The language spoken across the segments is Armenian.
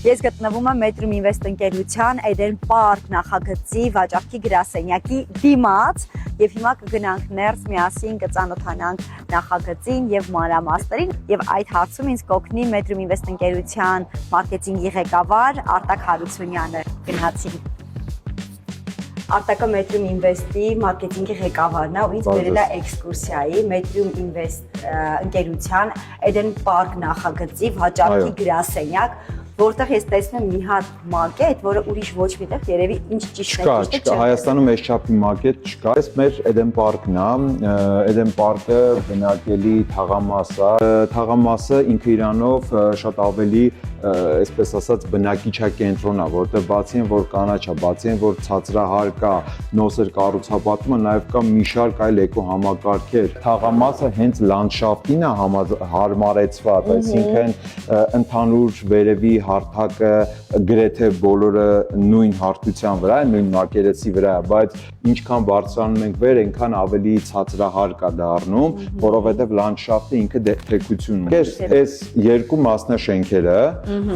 Ես գտնվում եմ Metrum Invest ընկերության Eden Park նախագծի վաճառքի գրասենյակի դիմաց եւ հիմա կգնանք ներս միասին կծանոթանանք նախագծին եւ մանրամասներին եւ այդ հարցում ինձ կօգնի Metrum Invest ընկերության մարքեթինգի ղեկավար Արտակ Հարությունյանը։ Գնացինք։ Արտակը Metrum Invest-ի մարքեթինգի ղեկավարն է ու ինձ բերել է էքսկուրսիայի Metrum Invest ընկերության Eden Park նախագծի վաճառքի գրասենյակ, որտեղ ես տեսնում եմ մի հատ մակետ, որը ուրիշ ոչ միտեղ երևի ինչ ճիշտ է, Չկա, Հայաստանում այս չափի մակետ չկա։ Այս մեր Eden Park-ն է, Eden Park-ը բնակելի թաղամաս է։ Թաղամասը ինքը իրանով շատ ավելի, այսպես ասած, բնակիչակենտրոն է, որտեղ բացի են որ կանաչ է, բացի են որ ցածրահար կա, նոսր կառուցապատումը, նաև կա մի շարք այլ էկոհամակարգեր։ Թաղամասը հենց լանդշաֆտին է հարմարեցված, այսինքն ընդհանուր վերևի հարթակը գրեթե բոլորը նույն հարթության վրա է, նույն մակերեսի վրա է, բայց ինչքան բարձրանում ենք վեր, այնքան ավելի ցածրահար կա դառնում, որովհետև լանդշաֆտը ինքը թեքություն ունի։ Այս երկու մասնաշենքերը,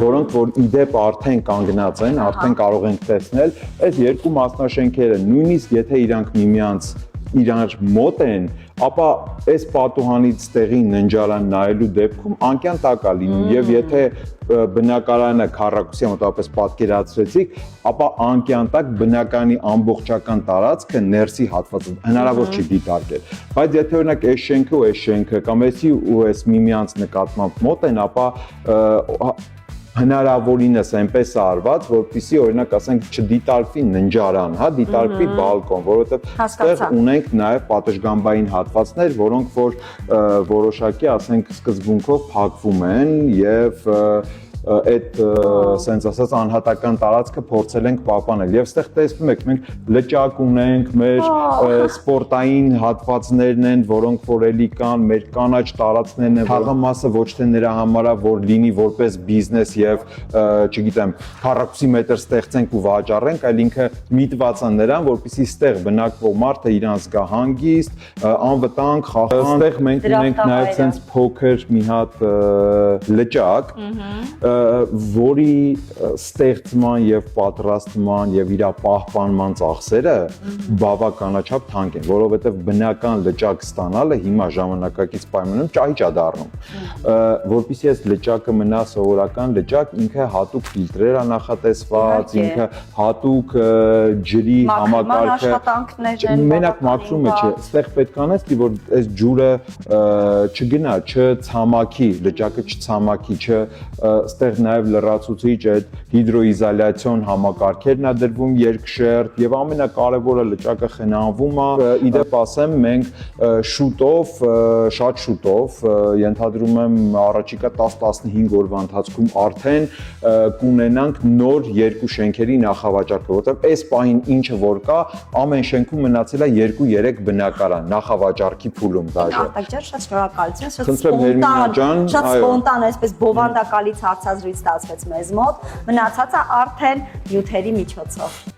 որոնք որ իդեպ արդեն կանգնած են, արդեն կարող ենք տեսնել, այս երկու մասնաշենքերը նույնիսկ եթե իրանք միմյանց իրար մոտ են, ապա այս պատուհանից տեղի ննջարան նայելու դեպքում անկյան տակ է լինում եւ եթե բնակարանը քառակուսի մոտավորապես պատկերացրեցիք, ապա անկյան տակ բնակարանի ամբողջական տարածքը ներսի հատվածը հնարավոր չի դիտարկել, բայց եթե օրինակ այս շենքը ու այս շենքը կամ էսի ու այս միմյանց նկատմամբ մոտ են, ապա հնարավորինս այնպես է արված, որպեսզի օրինակ ասենք չդիտարկվի ննջարան, հա, դիտարկվի բալկոն, որովհետև այստեղ ունենք նաև պատշգամբային հատվածներ, որոնք որ որոշակի, ասենք, սկզբունքով փակվում են եւ այդ սենց ասած անհատական տարածքը փորձել ենք պահպանել եւ այստեղ տեսնում եք մենք լճակ ունենք, մեր սպորտային հատվածներն են, որոնք որ էլի կան, մեր կանաչ տարածքներն են, թաղամասը ոչ թե նրա համար է, որ լինի որպես բիզնես եւ չգիտեմ, քառակուսի մետր ստեղծենք ու վաճառենք, այլ ինքը միտված է նրան, որպեսզի այստեղ բնակվող մարդը իրան զգա հանգիստ, անվտանգ, խաղաղ։ Այստեղ մենք ունենք նաեւ սենց փոքր մի հատ լճակ, որի ստեղծման եւ պատրաստման եւ իր պահպանման ծախսերը բավականաչափ թանկ են, որովհետեւ բնական լճակ ստանալը հիմա ժամանակակից պայմաններում ճահիճ է դառնում։ Որպեսզի այս լճակը մնա սովորական լճակ, ինքը հատուկ ֆիլտրեր է նախատեսված, ինքը հատուկ ջրի համակարգը, մենակ մաքրումը չէ, այստեղ պետք է անես, որ այս ջուրը չգնա, չցամաքի, լճակը չցամաքի, այստեղ նաև լրացուցիչ այդ հիդրոիզոլյացիոն համակարգերն է դրվում երկշերտ եւ ամենակարևորը լճակը խնամվում է։ Իդեպ ասեմ, մենք շատ շուտով, ենթադրում եմ առաջիկա 10-15 օրվա ընթացքում արդեն կունենանք նոր երկու շենքերի նախավաճառքը, որովհետեւ այս պահին ինչը որ կա, ամեն շենքում մնացել է 2-3 բնակարան նախավաճառքի փուլում դաժե։ Արտակ ջան, շատ շնորհակալություն, շատ սպոնտան, այսպես բովանդակալից հարցազրույց ստացվեց մեզ մոտ, մնացածը արդեն նյութերի միջոցով։